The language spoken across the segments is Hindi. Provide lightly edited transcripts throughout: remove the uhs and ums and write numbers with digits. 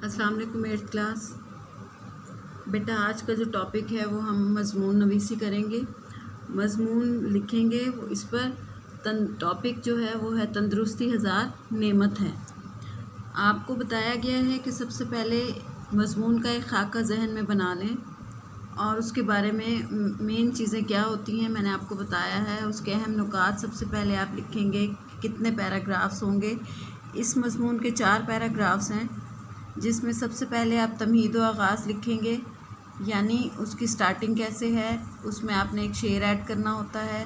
अस्सलाम वालेकुम 8th क्लास। बेटा आज का जो टॉपिक है वो हम मज़मून नवीसी करेंगे, मज़मून लिखेंगे। इस पर टॉपिक जो है वो है तंदुरुस्ती हज़ार नेमत है। आपको बताया गया है कि सबसे पहले मज़मून का एक खाका जहन में बना लें और उसके बारे में मेन चीज़ें क्या होती हैं मैंने आपको बताया है। उसके अहम नुकात सबसे पहले आप लिखेंगे कितने पैराग्राफ्स होंगे। इस मज़मून के 4 पैराग्राफ्स हैं, जिसमें सबसे पहले आप तमहीद व आगाज़ लिखेंगे, यानी उसकी स्टार्टिंग कैसे है, उसमें आपने एक शेर ऐड करना होता है।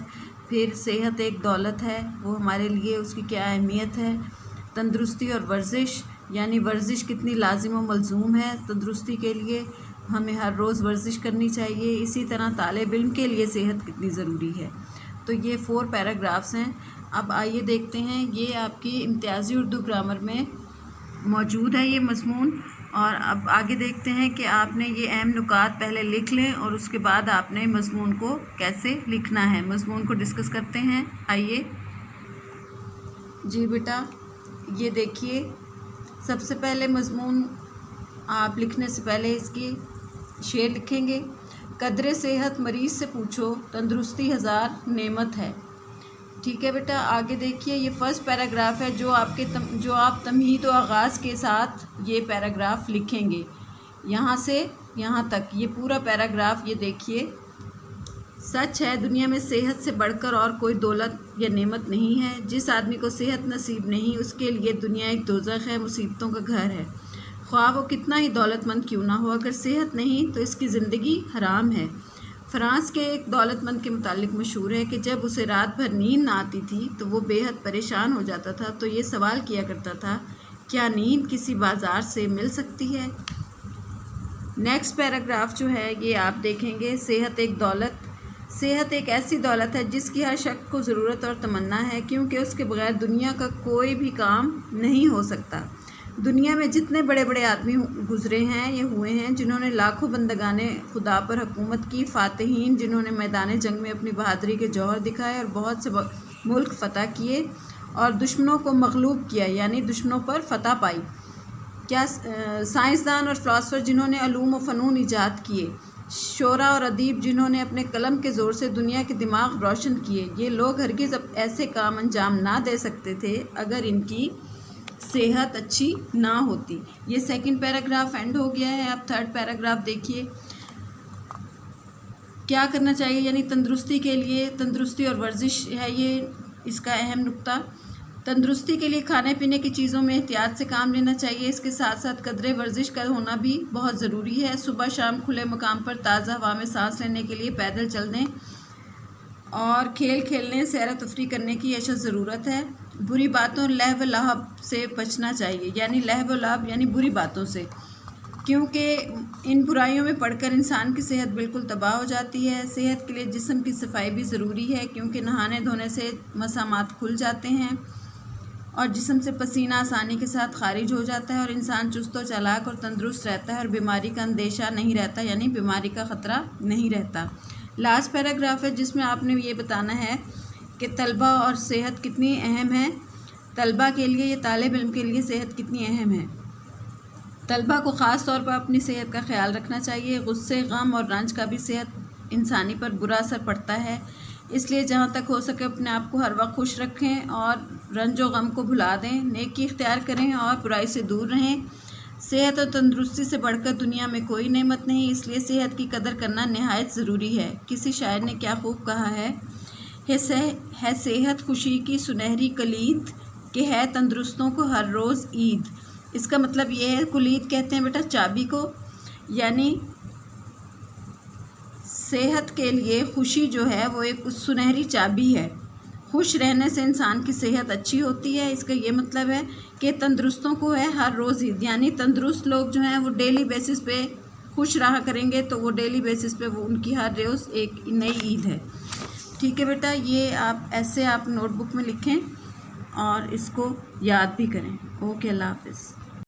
फिर सेहत एक दौलत है, वो हमारे लिए उसकी क्या अहमियत है। तंदुरुस्ती और वर्जिश, यानी वर्जिश कितनी लाजिम व मलजूम है तंदुरुस्ती के लिए, हमें हर रोज़ वर्जिश करनी चाहिए। इसी तरह तालिब इल्म के लिए सेहत कितनी ज़रूरी है। तो ये 4 पैराग्राफ्स हैं। अब आइए देखते हैं, ये आपकी इम्तियाज़ी उर्दू ग्रामर में मौजूद है ये मज़मून। और अब आगे देखते हैं कि आपने ये अहम नुकात पहले लिख लें और उसके बाद आपने मज़मून को कैसे लिखना है। मज़मून को डिस्कस करते हैं, आइए। जी बेटा, ये देखिए, सबसे पहले मज़मून आप लिखने से पहले इसकी शेर लिखेंगे। कदरे सेहत मरीज़ से पूछो, तंदुरुस्ती हज़ार नेमत है। ठीक है बेटा, आगे देखिए, ये फर्स्ट पैराग्राफ है जो आप तमहीद व आगाज़ के साथ ये पैराग्राफ लिखेंगे। यहाँ से यहाँ तक ये पूरा पैराग्राफ ये देखिए। सच है, दुनिया में सेहत से बढ़कर और कोई दौलत या नेमत नहीं है। जिस आदमी को सेहत नसीब नहीं, उसके लिए दुनिया एक दोज़ख है, मुसीबतों का घर है। ख्वाह वो कितना ही दौलतमंद क्यों ना हो, अगर सेहत नहीं तो इसकी ज़िंदगी हराम है। फ्रांस के एक दौलतमंद के मुतालिक मशहूर है कि जब उसे रात भर नींद ना आती थी तो वो बेहद परेशान हो जाता था, तो ये सवाल किया करता था, क्या नींद किसी बाज़ार से मिल सकती है। नेक्स्ट पैराग्राफ जो है ये आप देखेंगे, सेहत एक दौलत। सेहत एक ऐसी दौलत है जिसकी हर शख्स को ज़रूरत और तमन्ना है, क्योंकि उसके बगैर दुनिया का कोई भी काम नहीं हो सकता। दुनिया में जितने बड़े बड़े आदमी गुज़रे हैं ये हुए हैं जिन्होंने लाखों बंदगाने खुदा पर हुकूमत की, फ़ातिहीन जिन्होंने मैदान जंग में अपनी बहादुरी के जौहर दिखाए और बहुत से मुल्क फ़तह किए और दुश्मनों को मग़लूब किया, यानी दुश्मनों पर फ़तह पाई। क्या साइंसदान और फ़िलासफ़र जिन्होंने अलूम व फ़नून ईजाद किए, शोरा और अदीब जिन्होंने अपने कलम के ज़ोर से दुनिया के दिमाग रोशन किए, ये लोग हरगिज़ ऐसे काम अंजाम ना दे सकते थे अगर इनकी सेहत अच्छी ना होती। ये सेकंड पैराग्राफ एंड हो गया है। अब थर्ड पैराग्राफ देखिए, क्या करना चाहिए, यानी तंदुरुस्ती के लिए तंदुरुस्ती और वर्जिश है ये इसका अहम नुक्ता। तंदुरुस्ती के लिए खाने पीने की चीज़ों में एहतियात से काम लेना चाहिए। इसके साथ साथ कदरे वर्जिश का होना भी बहुत ज़रूरी है। सुबह शाम खुले मकाम पर ताज़ा हवा में सांस लेने के लिए पैदल चलने और खेल खेलने, सैर तफरी करने की अशद ज़रूरत है। बुरी बातों लहव लहब से बचना चाहिए, यानी लहव लहब यानी बुरी बातों से, क्योंकि इन बुराइयों में पड़कर इंसान की सेहत बिल्कुल तबाह हो जाती है। सेहत के लिए जिस्म की सफाई भी ज़रूरी है, क्योंकि नहाने धोने से मसामात खुल जाते हैं और जिस्म से पसीना आसानी के साथ खारिज हो जाता है और इंसान चुस्त व चालाक और तंदुरुस्त रहता है और बीमारी का अंदेशा नहीं रहता, यानी बीमारी का ख़तरा नहीं रहता। लास्ट पैराग्राफ है जिसमें आपने ये बताना है कि तलबा और सेहत कितनी अहम है। तलबा के लिए, ये तालिब इल्म के लिए सेहत कितनी अहम है। तलबा को ख़ास तौर पर अपनी सेहत का ख्याल रखना चाहिए। गुस्से, गम और रंज का भी सेहत इंसानी पर बुरा असर पड़ता है, इसलिए जहाँ तक हो सके अपने आप को हर वक्त खुश रखें और रंज व गम को भुला दें। नेकी इख्तियार करें और बुराई से दूर रहें। सेहत और तंदुरुस्ती से बढ़कर दुनिया में कोई नेमत नहीं, इसलिए सेहत की कदर करना नहायत ज़रूरी है। किसी शायर ने क्या खूब कहा है सेहत खुशी की सुनहरी कलीद कि है तंदुरुस्तों को हर रोज़ ईद। इसका मतलब ये है, कुलीद कहते हैं बेटा चाबी को, यानी सेहत के लिए खुशी जो है वो एक सुनहरी चाबी है। खुश रहने से इंसान की सेहत अच्छी होती है। इसका ये मतलब है कि तंदुरुस्तों को है हर रोज़ ईद, यानी तंदुरुस्त लोग जो हैं वो डेली बेसिस पे खुश रहा करेंगे, तो वो डेली बेसिस पे वो उनकी हर रोज़ एक नई ईद है। ठीक है बेटा, ये आप ऐसे आप नोटबुक में लिखें और इसको याद भी करें। ओके, अल्लाह हाफ़िज़।